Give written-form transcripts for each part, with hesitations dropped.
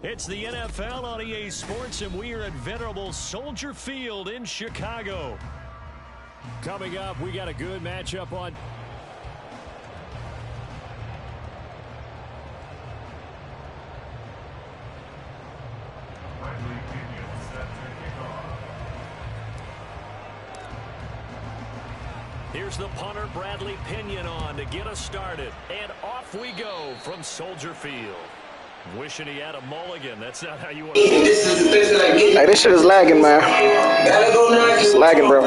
It's the NFL on EA Sports, and we are at venerable Soldier Field in Chicago. Coming up, we got a good matchup on. Here's the punter, Bradley Pinion, on to get us started. And off we go from Soldier Field. Wishing he had a mulligan. That's not how you want to. Hey, this shit is lagging, man. It's lagging, bro.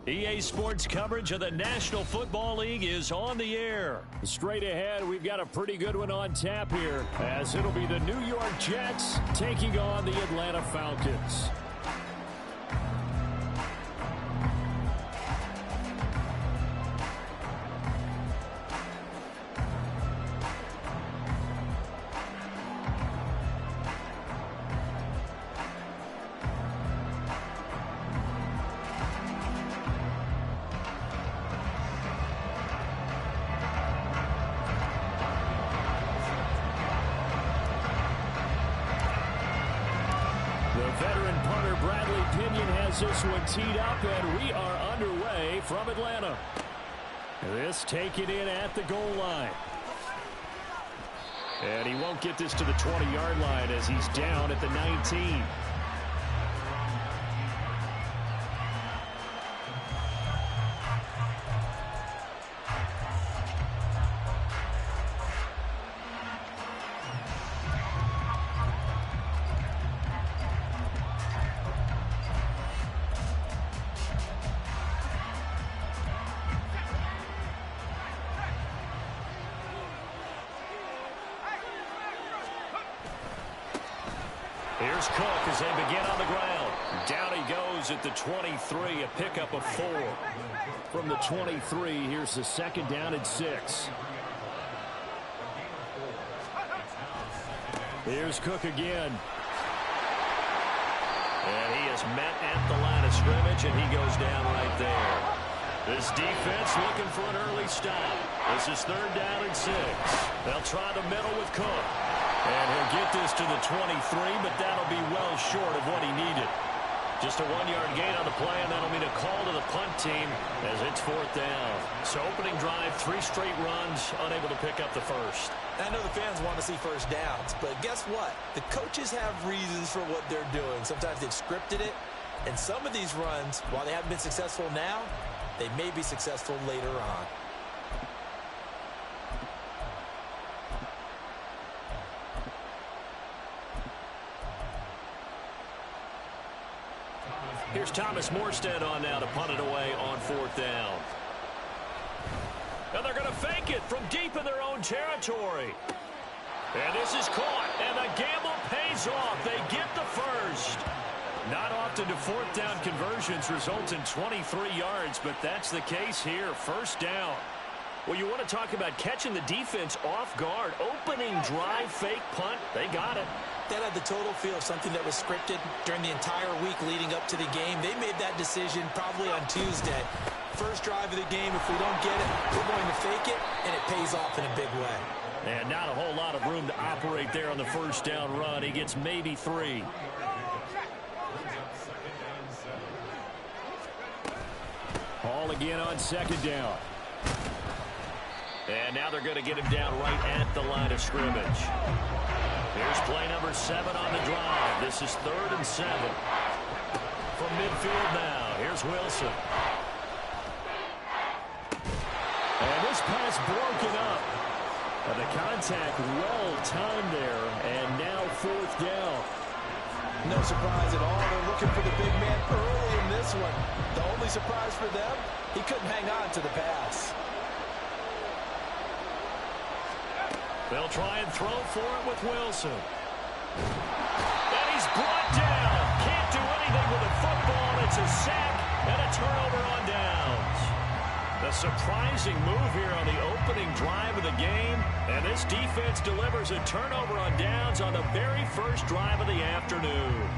EA Sports coverage of the National Football League is on the air. Straight ahead, we've got a pretty good one on tap here, as it'll be the New York Jets taking on the Atlanta Falcons. This one teed up, and we are underway from Atlanta. This taken in at the goal line. And he won't get this to the 20-yard line as he's down at the 19. Here's Cook as they begin on the ground. Down he goes at the 23, a pickup of 4. From the 23, here's the second down and 6. Here's Cook again. And he is met at the line of scrimmage, and he goes down right there. This defense looking for an early stop. This is third down and 6. They'll try the middle with Cook. And he'll get this to the 23, but that'll be well short of what he needed. Just a 1-yard gain on the play, and that'll mean a call to the punt team as it's fourth down. So opening drive, 3 straight runs, unable to pick up the first. I know the fans want to see first downs, but guess what? The coaches have reasons for what they're doing. Sometimes they've scripted it, and some of these runs, while they haven't been successful now, they may be successful later on. Here's Thomas Morstead on now to punt it away on fourth down. And they're going to fake it from deep in their own territory. And this is caught, and the gamble pays off. They get the first. Not often do fourth down conversions result in 23 yards, but that's the case here. First down. Well, you want to talk about catching the defense off guard. Opening drive, fake punt. They got it. That had the total feel of something that was scripted during the entire week leading up to the game. They made that decision probably on Tuesday. First drive of the game, if we don't get it, we're going to fake it, and it pays off in a big way. And not a whole lot of room to operate there on the first down run. He gets maybe 3. Hall again on second down. And now they're going to get him down right at the line of scrimmage. Here's play number 7 on the drive. This is 3rd and 7. From midfield now, here's Wilson. And this pass broken up. And the contact well timed there, and now 4th down. No surprise at all. They're looking for the big man early in this one. The only surprise for them, he couldn't hang on to the pass. They'll try and throw for it with Wilson. And he's brought down. Can't do anything with the football. It's a sack and a turnover on downs. A surprising move here on the opening drive of the game. And this defense delivers a turnover on downs on the very first drive of the afternoon.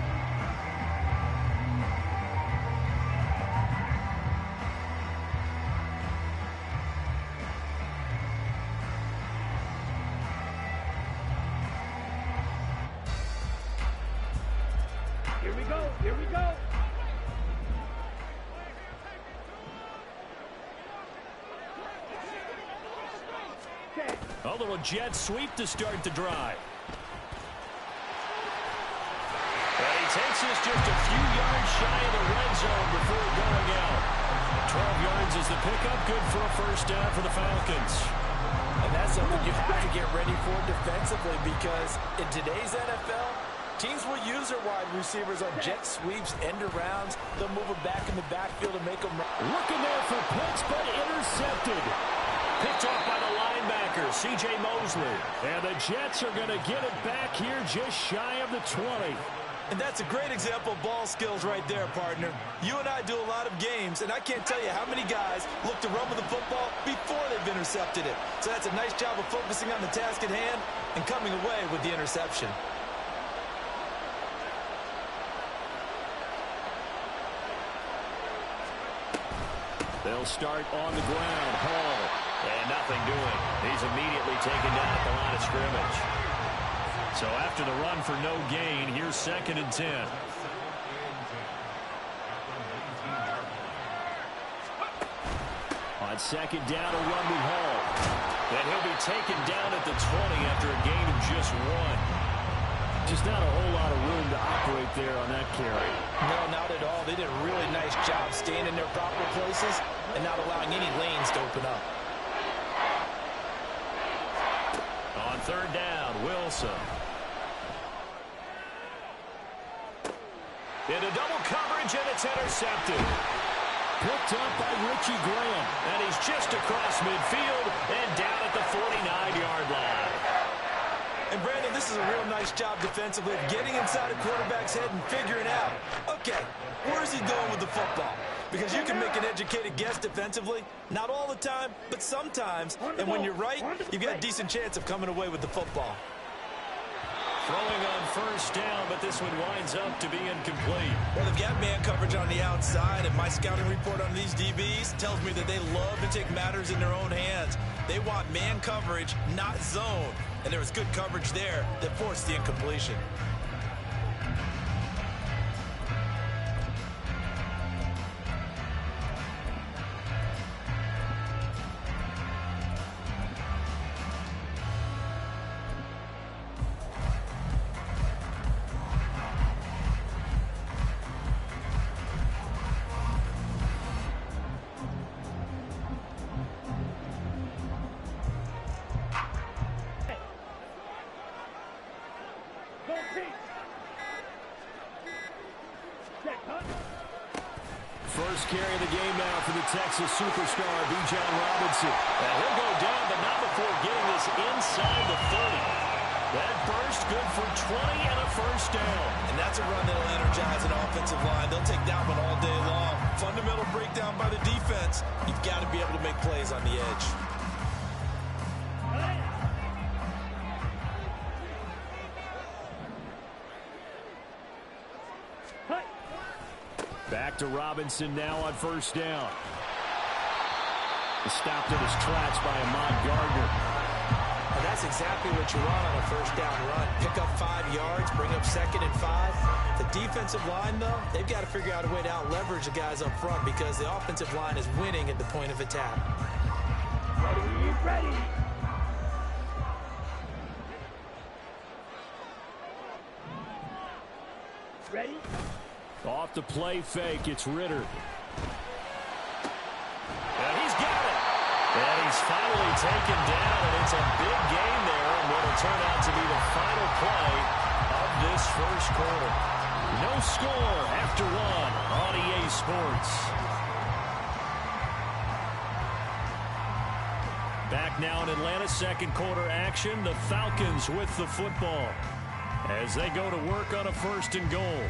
Here we go. A little jet sweep to start the drive. And he takes this just a few yards shy of the red zone before going out. 12 yards is the pickup. Good for a first down for the Falcons. And that's something you have to get ready for defensively, because in today's NFL, Teams will use their wide receivers on jet sweeps, end arounds. They'll move them back in the backfield and make them looking there for Pitts, but intercepted. Picked off by the linebacker, C.J. Mosley. And the Jets are going to get it back here just shy of the 20. And that's a great example of ball skills right there, partner. You and I do a lot of games, and I can't tell you how many guys look to run with the football before they've intercepted it. So that's a nice job of focusing on the task at hand and coming away with the interception. They'll start on the ground. Hall. And nothing doing. He's immediately taken down at the line of scrimmage. So after the run for no gain, here's 2nd and 10. On 2nd down, a run with Hall. And he'll be taken down at the 20 after a gain of just 1. Just not a whole lot of room to operate there on that carry. No, not at all. They did a really nice job staying in their proper places and not allowing any lanes to open up. On 3rd down, Wilson. Into double coverage, and it's intercepted. Picked up by Richie Graham. And he's just across midfield and down at the 49-yard line. And, Brandon, this is a real nice job defensively of getting inside a quarterback's head and figuring out, okay, where's he going with the football? Because you can make an educated guess defensively, not all the time, but sometimes. And when you're right, you've got a decent chance of coming away with the football. Throwing on 1st down, but this one winds up to be incomplete. Well, they've got man coverage on the outside, and my scouting report on these DBs tells me that they love to take matters in their own hands. They want man coverage, not zone. And there was good coverage there that forced the incompletion. First carry of the game now for the Texas superstar, Bijan Robinson. And he'll go down, but not before getting this inside the 30. That burst good for 20 and a 1st down. And that's a run that'll energize an offensive line. They'll take that one all day long. Fundamental breakdown by the defense. You've got to be able to make plays on the edge. Back to Robinson now on 1st down. Stopped in his tracks by Ahmad Gardner. And that's exactly what you want on a 1st down run. Pick up 5 yards, bring up 2nd and 5. The defensive line, though, they've got to figure out a way to out-leverage the guys up front because the offensive line is winning at the point of attack. Ready. Ready. Off the play fake, it's Ritter. And he's got it. And he's finally taken down, and it's a big gain there, and what'll turn out to be the final play of this 1st quarter. No score after 1 on EA Sports. Back now in Atlanta, 2nd quarter action. The Falcons with the football as they go to work on a 1st and goal.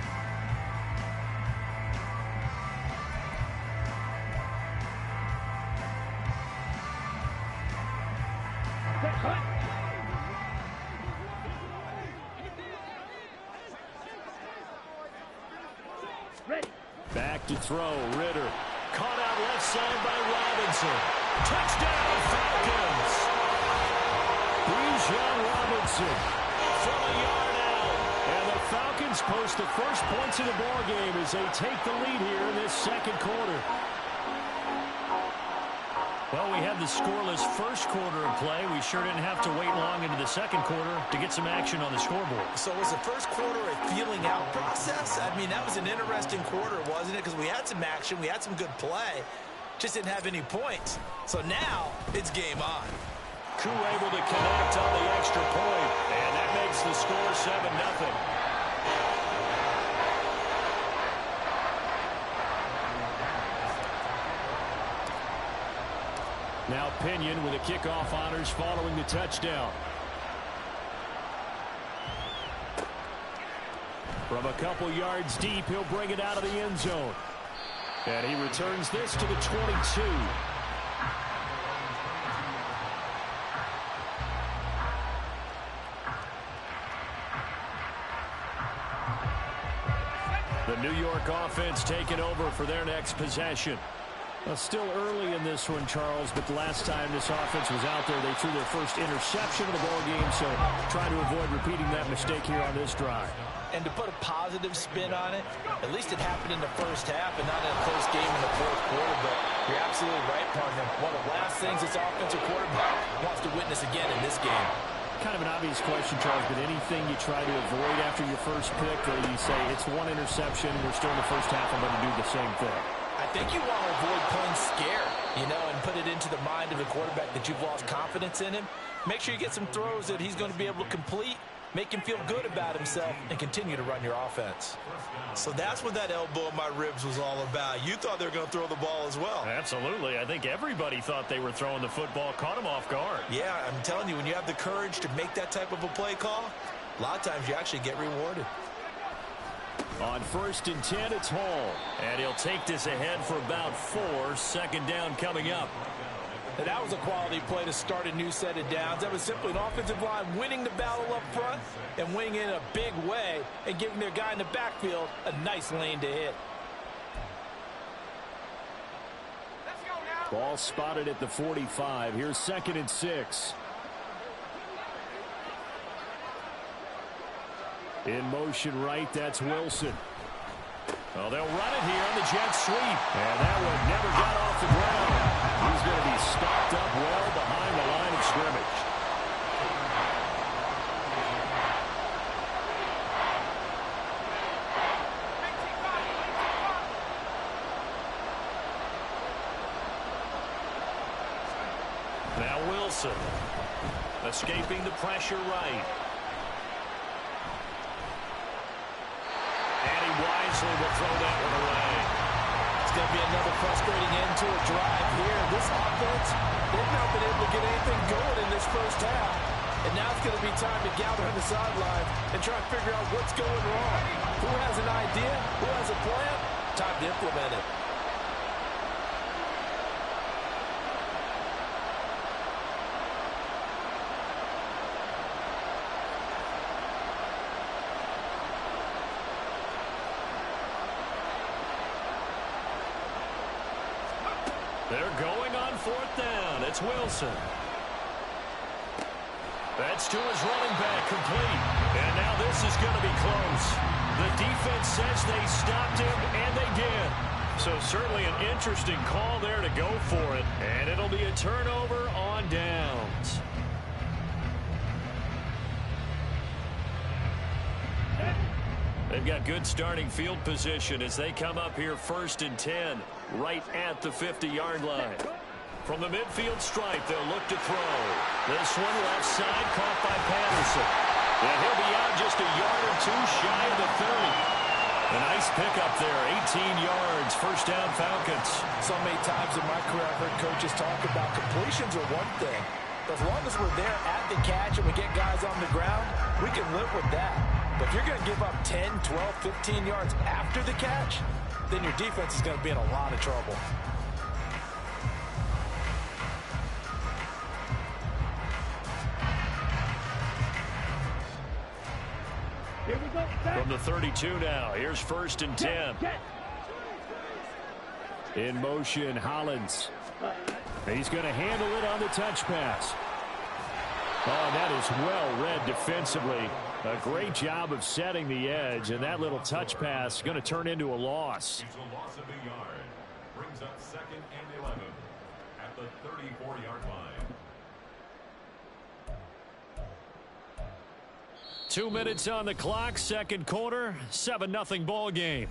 Back to throw, Ritter. Caught out left side by Robinson. Touchdown, Falcons! Bijan Robinson from a yard out. And the Falcons post the first points of the ballgame as they take the lead here in this 2nd quarter. Well, we had the scoreless 1st quarter in play. We sure didn't have to wait long into the 2nd quarter to get some action on the scoreboard. So was the 1st quarter a feeling out process? I mean, that was an interesting quarter, wasn't it? Because we had some action, we had some good play, just didn't have any points. So now it's game on. Koo able to connect on the extra point, and that makes the score 7-0. Now Pinion with the kickoff honors following the touchdown. From a couple yards deep, he'll bring it out of the end zone. And he returns this to the 22. The New York offense taking over for their next possession. Well, still early in this one, Charles, but the last time this offense was out there, they threw their first interception of the ballgame, so try to avoid repeating that mistake here on this drive. And to put a positive spin on it, at least it happened in the first half and not in a close game in the fourth quarter, but you're absolutely right, partner. One of the last things this offensive quarterback wants to witness again in this game. Kind of an obvious question, Charles, but anything you try to avoid after your first pick, or you say it's one interception, we're still in the first half, I'm going to do the same thing? I think you want to avoid playing scared, and put it into the mind of the quarterback that you've lost confidence in him. Make sure you get some throws that he's going to be able to complete, make him feel good about himself, and continue to run your offense. So that's what that elbow in my ribs was all about. You thought they were going to throw the ball as well. Absolutely. I think everybody thought they were throwing the football, caught him off guard. Yeah, I'm telling you, when you have the courage to make that type of a play call, a lot of times you actually get rewarded. On 1st and 10, it's Hall. And he'll take this ahead for about 4. Second down coming up. And that was a quality play to start a new set of downs. That was simply an offensive line winning the battle up front and winning it in a big way and giving their guy in the backfield a nice lane to hit. Ball spotted at the 45. Here's 2nd and 6. In motion right, that's Wilson. Well, they'll run it here on the jet sweep. And that one never got off the ground. He's going to be stopped up well behind the line of scrimmage. Now Wilson escaping the pressure right. Wisely will throw that one away. It's going to be another frustrating end to a drive here. This offense, they've not been able to get anything going in this first half. And now it's going to be time to gather on the sideline and try and figure out what's going wrong. Who has an idea? Who has a plan? Time to implement it. They're going on 4th down. It's Wilson. That's to his running back, complete. And now this is going to be close. The defense says they stopped him, and they did. So certainly an interesting call there to go for it. And it'll be a turnover on downs. They've got good starting field position as they come up here 1st and 10, right at the 50-yard line. From the midfield stripe, they'll look to throw. This one left side caught by Patterson. And he'll be out just a yard or two shy of the 30. A nice pickup there, 18 yards, first down Falcons. So many times in my career I've heard coaches talk about completions are one thing. But as long as we're there at the catch and we get guys on the ground, we can live with that. But if you're going to give up 10, 12, 15 yards after the catch, then your defense is going to be in a lot of trouble. Here we go. From the 32 now, here's 1st and 10. In motion, Hollins. He's going to handle it on the touch pass. Oh, that is well read defensively. A great job of setting the edge, and that little touch pass is going to turn into a loss. It's a loss of a yard. Brings up 2nd and 11 at the 34-yard line. 2 minutes on the clock, second quarter, 7-0 ball game.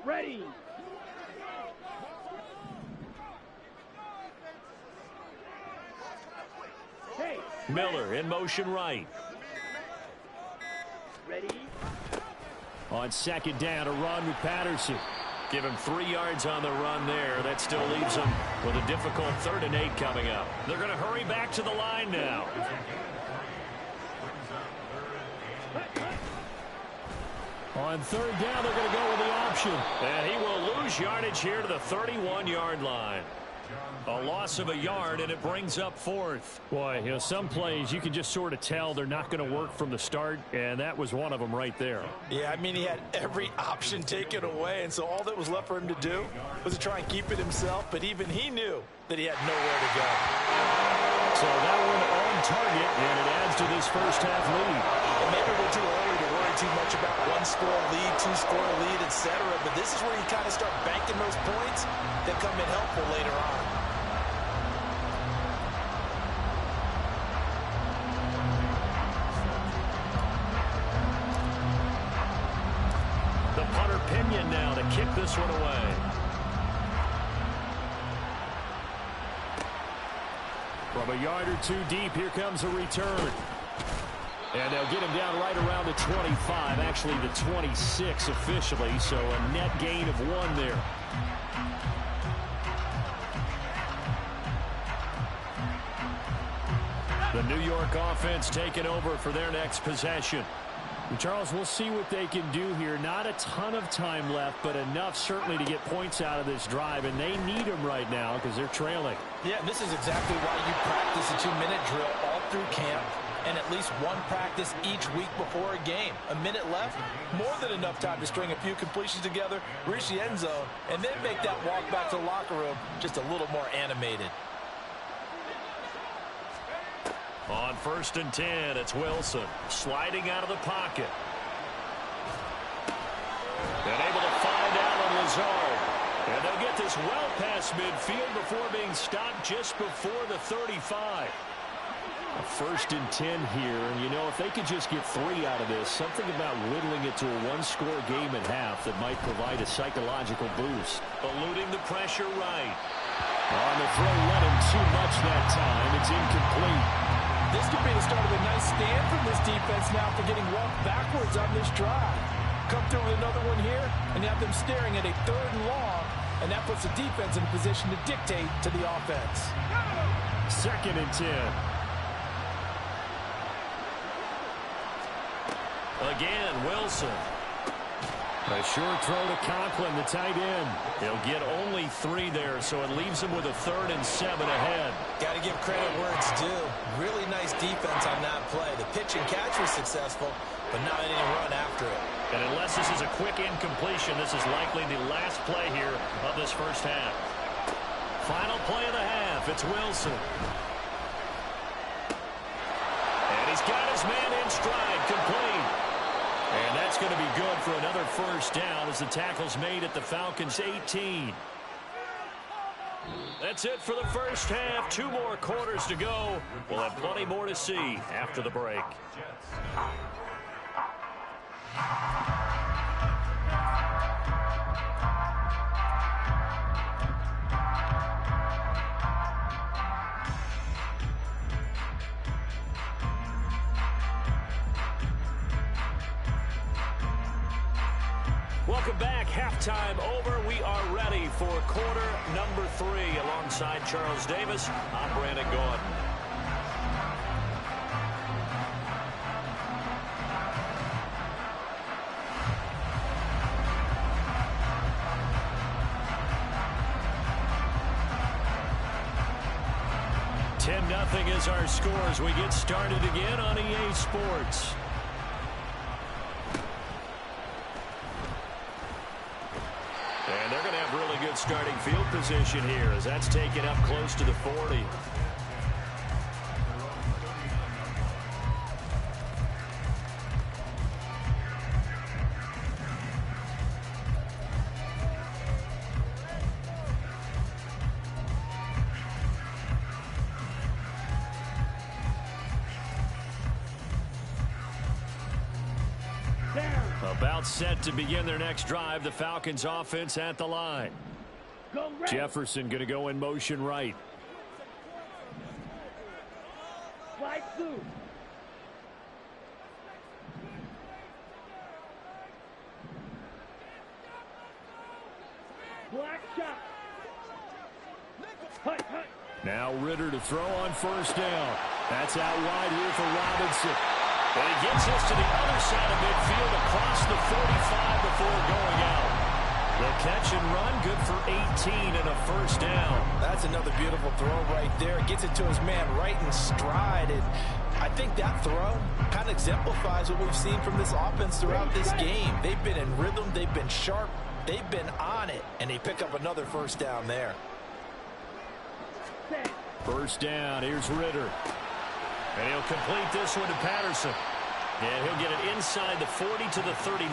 Ready. Hey. Miller in motion right. Ready. On second down, a run with Patterson. Give him 3 yards on the run there. That still leaves him with a difficult 3rd and 8 coming up. They're going to hurry back to the line now. On 3rd down, they're going to go with the option. And he will lose yardage here to the 31-yard line. A loss of a yard, and it brings up 4th. Boy, you know, some plays you can just sort of tell they're not going to work from the start, and that was one of them right there. Yeah, I mean, he had every option taken away, and so all that was left for him to do was to try and keep it himself, but even he knew that he had nowhere to go. So that one on target, and it adds to this first half lead. And maybe we're too early to worry too much about 1-score lead, 2-score lead, etc., but this is where you kind of start banking those points that come in helpful later on. Pinion now to kick this one away. From a yard or 2 deep, here comes a return. And they'll get him down right around the 25, actually the 26 officially, so a net gain of 1 there. The New York offense taking over for their next possession. Charles, we'll see what they can do here. Not a ton of time left, but enough certainly to get points out of this drive, and they need them right now because they're trailing. Yeah, this is exactly why you practice a 2-minute drill all through camp and at least one practice each week before a game. A minute left, more than enough time to string a few completions together, reach the end zone, and then make that walk back to the locker room just a little more animated. On 1st and 10, it's Wilson sliding out of the pocket. And able to find Allen Lazard. And they'll get this well past midfield before being stopped just before the 35. A 1st and 10 here, and you know, if they could just get 3 out of this, something about whittling it to a 1-score game at half that might provide a psychological boost. Eluding the pressure right. On the throw, let him too much that time. It's incomplete. This could be the start of a nice stand from this defense now for getting walked backwards on this drive. Come through with another one here, and you have them staring at a 3rd and long, and that puts the defense in a position to dictate to the offense. 2nd and 10. Again, Wilson. A short throw to Conklin, the tight end. He'll get only 3 there, so it leaves him with a 3rd and 7 ahead. Got to give credit where it's due. Really nice defense on that play. The pitch and catch was successful, but not any run after it. And unless this is a quick incompletion, this is likely the last play here of this first half. Final play of the half, it's Wilson. And he's got his man in stride, complete. And that's going to be good for another 1st down as the tackle's made at the Falcons' 18. That's it for the first half. 2 more quarters to go. We'll have plenty more to see after the break. Welcome back. Halftime over. We are ready for quarter number 3. Alongside Charles Davis, I'm Brandon Gordon. Nothing is our score as we get started again on EA Sports. And they're going to have really good starting field position here as that's taken up close to the 40. About set to begin their next drive. The Falcons offense at the line. Jefferson going to go in motion right. Slide through. Black shot. Hut, hut. Now Ritter to throw on first down. That's out wide here for Robinson. And he gets us to the other side of midfield across the 45 before going out. The catch and run, good for 18 and a first down. That's another beautiful throw right there. Gets it to his man right in stride. And I think that throw kind of exemplifies what we've seen from this offense throughout this game. They've been in rhythm. They've been sharp. They've been on it. And they pick up another first down there. First down, here's Ritter. And he'll complete this one to Patterson. And he'll get it inside the 40 to the 39.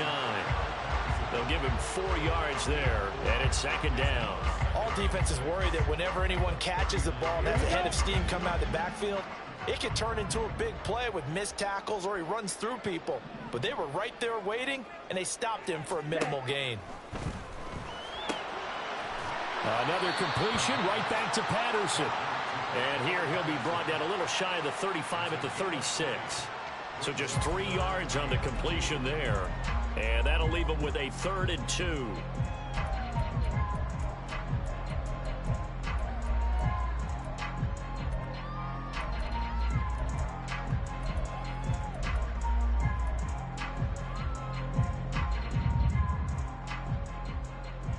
They'll give him 4 yards there, and it's second down. All defenses worry that whenever anyone catches the ball and has a head of steam coming out of the backfield, it can turn into a big play with missed tackles or he runs through people. But they were right there waiting, and they stopped him for a minimal gain. Another completion right back to Patterson. And here he'll be brought down a little shy of the 35 at the 36. So just 3 yards on the completion there. And that'll leave him with a 3rd and 2.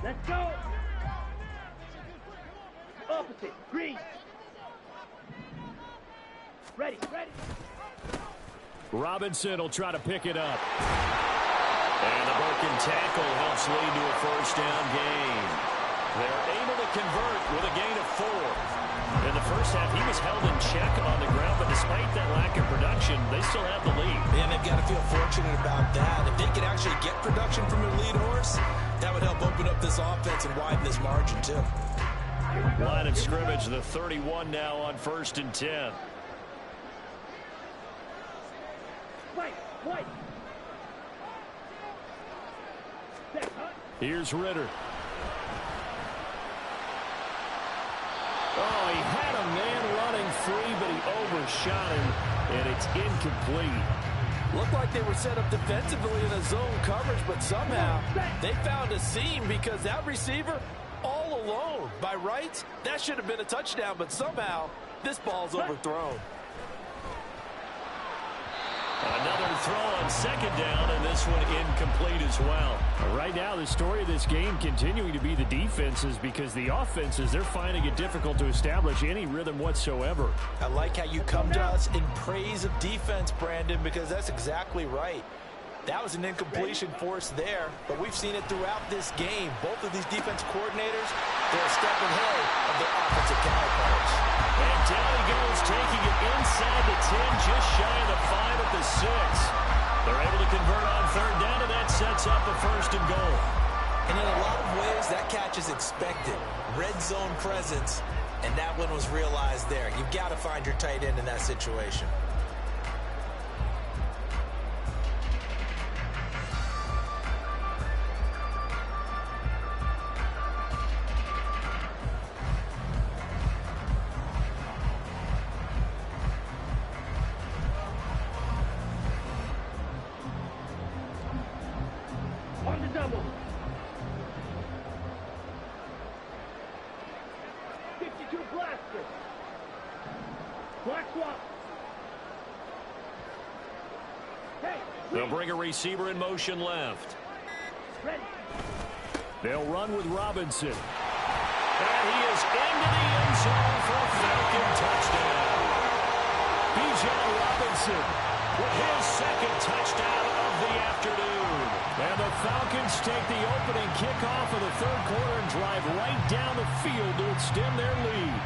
Let's go. Opposite. Green. Ready, ready. Robinson will try to pick it up. And the broken tackle helps lead to a first down gain. They're able to convert with a gain of 4. In the first half, he was held in check on the ground, but despite that lack of production, they still have the lead. And they've got to feel fortunate about that. If they could actually get production from their lead horse, that would help open up this offense and widen this margin, too. Line of scrimmage, the 31 now on 1st and 10. White. Here's Ritter. Oh, he had a man running free, but he overshot him, and it's incomplete. Looked like they were set up defensively in a zone coverage, but somehow they found a seam because that receiver all alone. By rights, that should have been a touchdown, but somehow this ball's overthrown. Another throw on second down, and this one incomplete as well. Right now, the story of this game continuing to be the defenses, because the offenses, they're finding it difficult to establish any rhythm whatsoever. I like how you come to us in praise of defense, Brandon, because that's exactly right. That was an incompletion force there, but we've seen it throughout this game. Both of these defense coordinators, they're a step ahead of their offensive counterparts. And down he goes, taking it inside the 10, just shy of the 5 at the 6. They're able to convert on 3rd down, and that sets up a 1st and goal. And in a lot of ways, that catch is expected. Red zone presence, and that one was realized there. You've got to find your tight end in that situation. On the double. 52 blaster. Black swap. Hey. They'll bring a receiver in motion left. Ready. They'll run with Robinson. And he is into the end zone for a Falcon touchdown. Bijan Robinson with his 2nd touchdown of the afternoon. And the Falcons take the opening kickoff of the 3rd quarter and drive right down the field to extend their lead.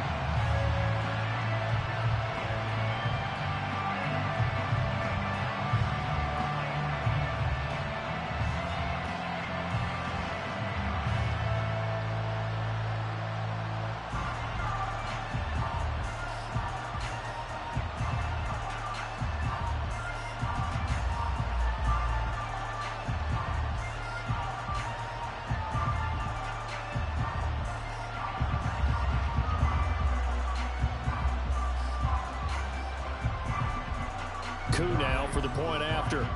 Coup now for the point after.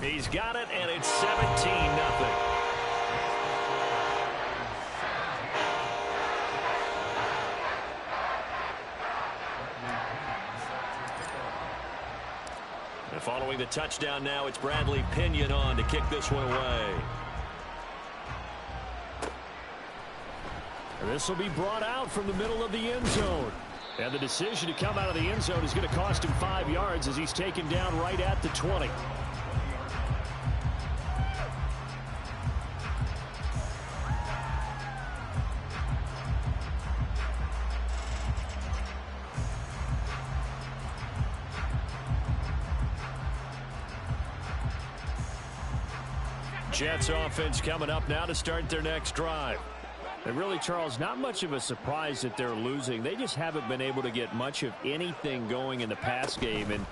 He's got it, and it's 17-0. And following the touchdown now, it's Bradley Pinion on to kick this one away. And this will be brought out from the middle of the end zone. And the decision to come out of the end zone is going to cost him 5 yards as he's taken down right at the 20. Jets offense coming up now to start their next drive. And really, Charles, not much of a surprise that they're losing. They just haven't been able to get much of anything going in the pass game. And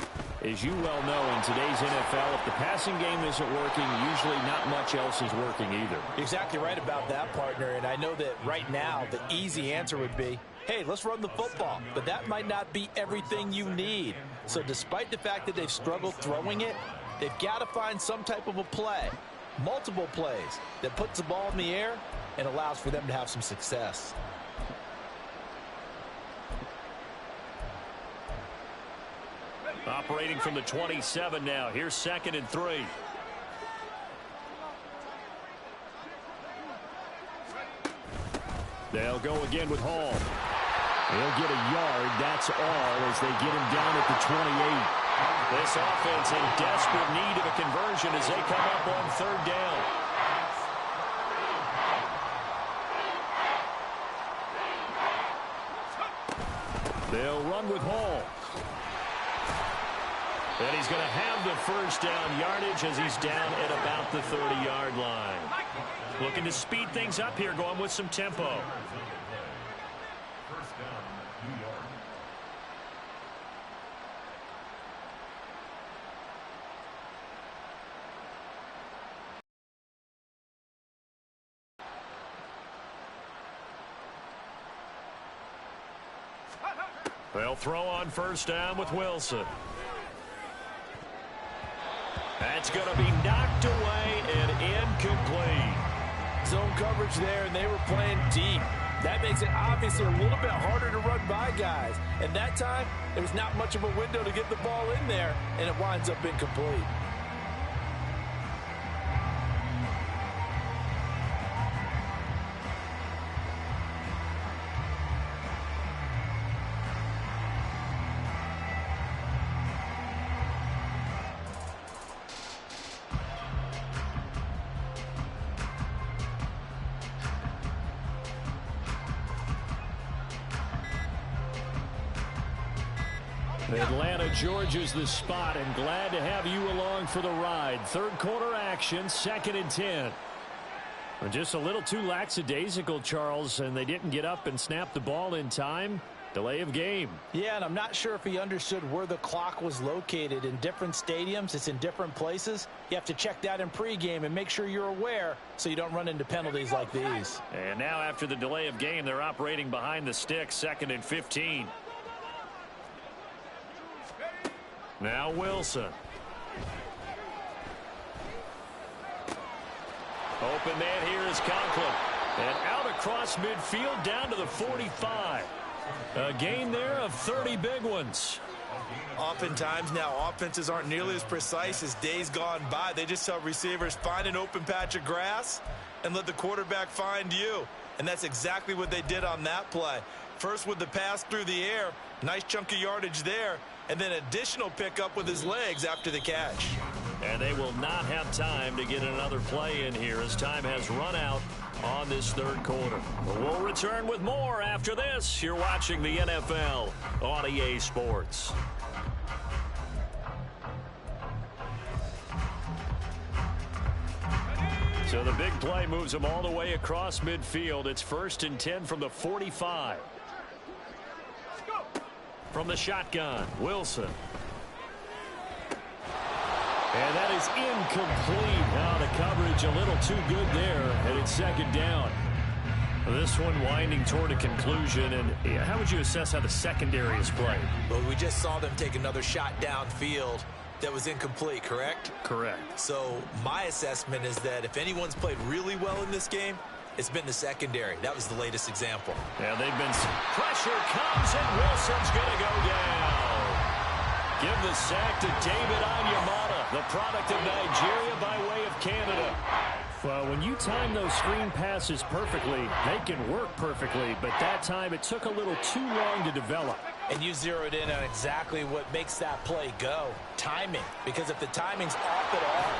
as you well know, in today's NFL, if the passing game isn't working, usually not much else is working either. Exactly right about that, partner. And I know that right now the easy answer would be, hey, let's run the football. But that might not be everything you need. So despite the fact that they've struggled throwing it, they've got to find some type of a play. Multiple plays that puts the ball in the air and allows for them to have some success. Operating from the 27 now. Here's 2nd and 3. They'll go again with Hall. He'll get a yard. That's all as they get him down at the 28. This offense in desperate need of a conversion as they come up on 3rd down. They'll run with Hall. And he's going to have the 1st down yardage as he's down at about the 30-yard line. Looking to speed things up here, going with some tempo. 1st down, New York. They'll throw on 1st down with Wilson. That's going to be knocked away and incomplete. Zone coverage there, and they were playing deep. That makes it obviously a little bit harder to run by guys. And that time, there was not much of a window to get the ball in there, and it winds up incomplete. Atlanta, Georgia's the spot, and glad to have you along for the ride. 3rd quarter action, 2nd and 10. Just a little too lackadaisical, Charles, and they didn't get up and snap the ball in time. Delay of game. Yeah, and I'm not sure if he understood where the clock was located. In different stadiums, it's in different places. You have to check that in pregame and make sure you're aware so you don't run into penalties like these. And now after the delay of game, they're operating behind the sticks, 2nd and 15. Now Wilson. Open man here is Conklin. And out across midfield down to the 45. A gain there of 30 big ones. Oftentimes now offenses aren't nearly as precise as days gone by. They just tell receivers, find an open patch of grass and let the quarterback find you. And that's exactly what they did on that play. First with the pass through the air, nice chunk of yardage there, and then additional pickup with his legs after the catch. And they will not have time to get another play in here as time has run out on this 3rd quarter. We'll return with more after this. You're watching the NFL on EA Sports. So the big play moves them all the way across midfield. It's 1st and 10 from the 45. From the shotgun, Wilson. And that is incomplete. Now the coverage a little too good there, and it's second down. This one winding toward a conclusion, and how would you assess how the secondary is played? Well, we just saw them take another shot downfield that was incomplete, correct? Correct. So my assessment is that if anyone's played really well in this game, it's been the secondary. That was the latest example. Yeah, they've been... Pressure comes, and Wilson's going to go down. Give the sack to David Onyemata, the product of Nigeria by way of Canada. Well, when you time those screen passes perfectly, they can work perfectly, but that time it took a little too long to develop. And you zeroed in on exactly what makes that play go. Timing. Because if the timing's off at all,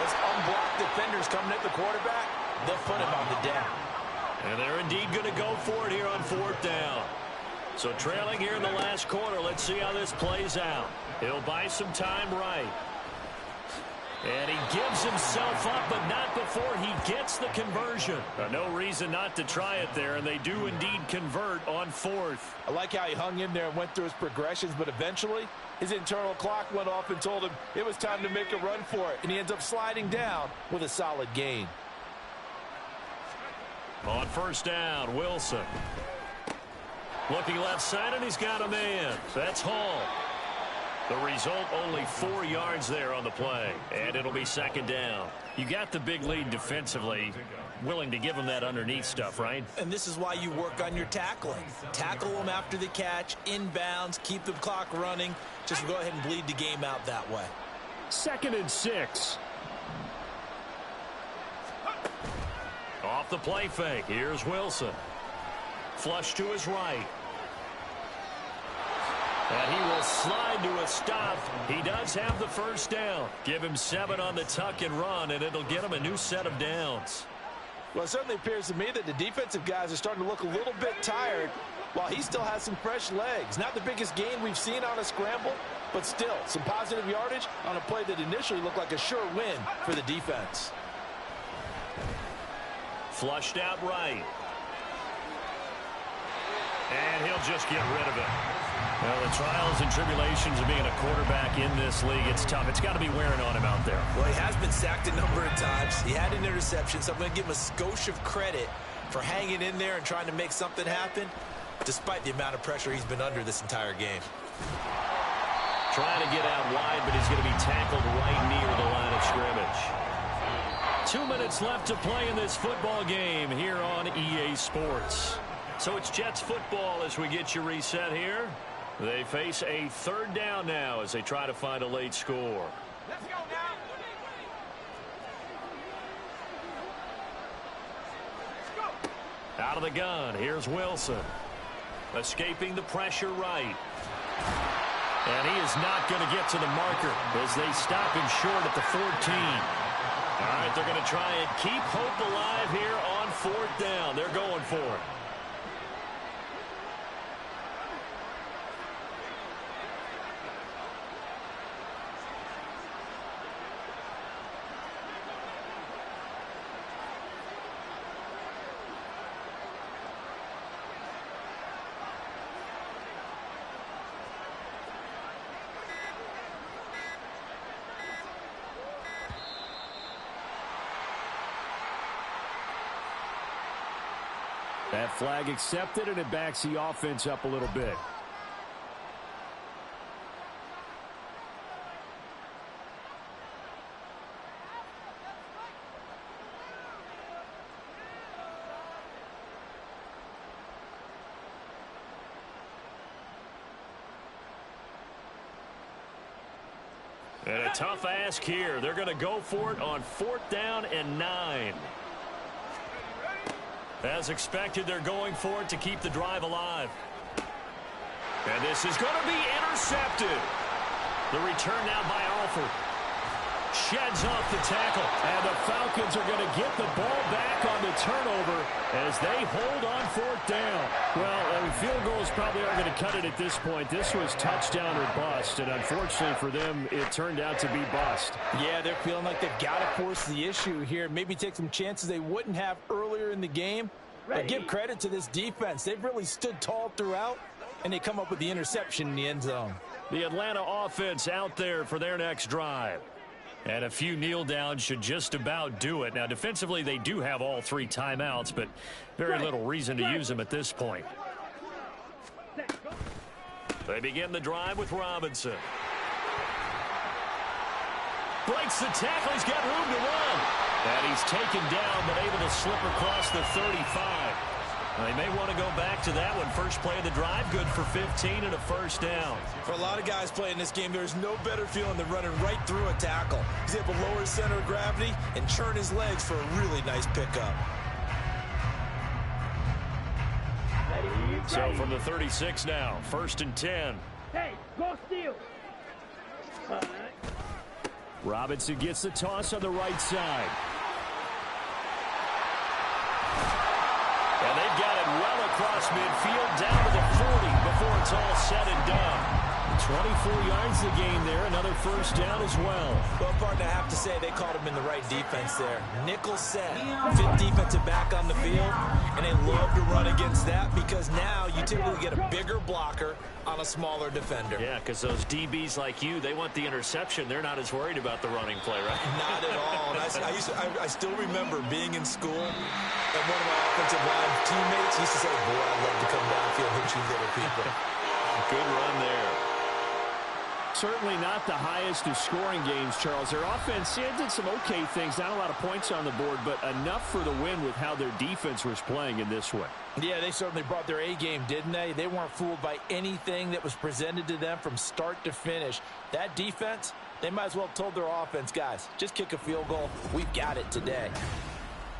those unblocked defenders coming at the quarterback, they'll put him on the down. And they're indeed going to go for it here on fourth down. So trailing here in the last quarter, let's see how this plays out. He'll buy some time right. And he gives himself up, but not before he gets the conversion. No reason not to try it there, and they do indeed convert on fourth. I like how he hung in there and went through his progressions, but eventually his internal clock went off and told him it was time to make a run for it, and he ends up sliding down with a solid gain. On first down, Wilson. Looking left side, and he's got a man. That's Hall. The result, only 4 yards there on the play, and it'll be second down. You got the big lead defensively, willing to give them that underneath stuff, right? And this is why you work on your tackling. Tackle them after the catch, inbounds, keep the clock running. Just go ahead and bleed the game out that way. 2nd and 6. Off the play fake, here's Wilson. Flush to his right. And he will slide to a stop. He does have the first down. Give him 7 on the tuck and run, and it'll get him a new set of downs. Well, it certainly appears to me that the defensive guys are starting to look a little bit tired while he still has some fresh legs. Not the biggest gain we've seen on a scramble, but still some positive yardage on a play that initially looked like a sure win for the defense. Flushed out right. And he'll just get rid of it. Well, the trials and tribulations of being a quarterback in this league, it's tough. It's got to be wearing on him out there. Well, he has been sacked a number of times. He had an interception, so I'm going to give him a skosh of credit for hanging in there and trying to make something happen, despite the amount of pressure he's been under this entire game. Trying to get out wide, but he's going to be tackled right near the line of scrimmage. 2 minutes left to play in this football game here on EA Sports. So it's Jets football as we get you reset here. They face a third down now as they try to find a late score. Let's go now. Let's go. Out of the gun, here's Wilson. Escaping the pressure right. And he is not going to get to the marker as they stop him short at the 14. All right, they're going to try and keep hope alive here on fourth down. They're going for it. That flag accepted, and it backs the offense up a little bit. And a tough ask here. They're going to go for it on fourth down and 9. As expected, they're going for it to keep the drive alive. And this is going to be intercepted. The return now by Alford. Sheds off the tackle. And the Falcons are going to get the ball back on the turnover as they hold on fourth down. Well, field goals probably aren't going to cut it at this point. This was touchdown or bust, and unfortunately for them, it turned out to be bust. Yeah, they're feeling like they've got to force the issue here. Maybe take some chances they wouldn't have earlier in the game. But give credit to this defense. They've really stood tall throughout, and they come up with the interception in the end zone. The Atlanta offense out there for their next drive. And a few kneel downs should just about do it. Now, defensively, they do have all 3 timeouts, but very little reason to use them at this point. They begin the drive with Robinson. Breaks the tackle. He's got room to run. And he's taken down, but able to slip across the 35. They may want to go back to that one. First play of the drive, good for 15 and a first down. For a lot of guys playing this game, there's no better feeling than running right through a tackle. He's able to lower his center of gravity and churn his legs for a really nice pickup. So from the 36 now, 1st and 10. Hey, go steal. Robinson gets the toss on the right side. And they've got it well across midfield, down to the 40 before it's all said and done. 24 yards the gain there, another first down as well. Well, partner, I have to say they called him in the right defense there. Nickel set, 5th defensive back on the field, and they love to run against that because now you typically get a bigger blocker on a smaller defender. Yeah, because those DBs like you, they want the interception. They're not as worried about the running play, right? Not at all. And I still remember being in school, and one of my offensive line teammates used to say, boy, I'd love to come downfield and hit you little people. Good run there. Certainly not the highest of scoring games, Charles. Their offense did some okay things. Not a lot of points on the board, but enough for the win with how their defense was playing in this one. Yeah, they certainly brought their A game, didn't they? They weren't fooled by anything that was presented to them from start to finish. That defense, they might as well have told their offense, guys, just kick a field goal. We've got it today.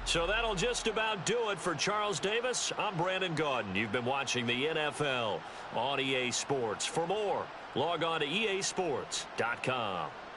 So that'll just about do it for Charles Davis. I'm Brandon Gaudin. You've been watching the NFL on EA Sports. For more, log on to easports.com.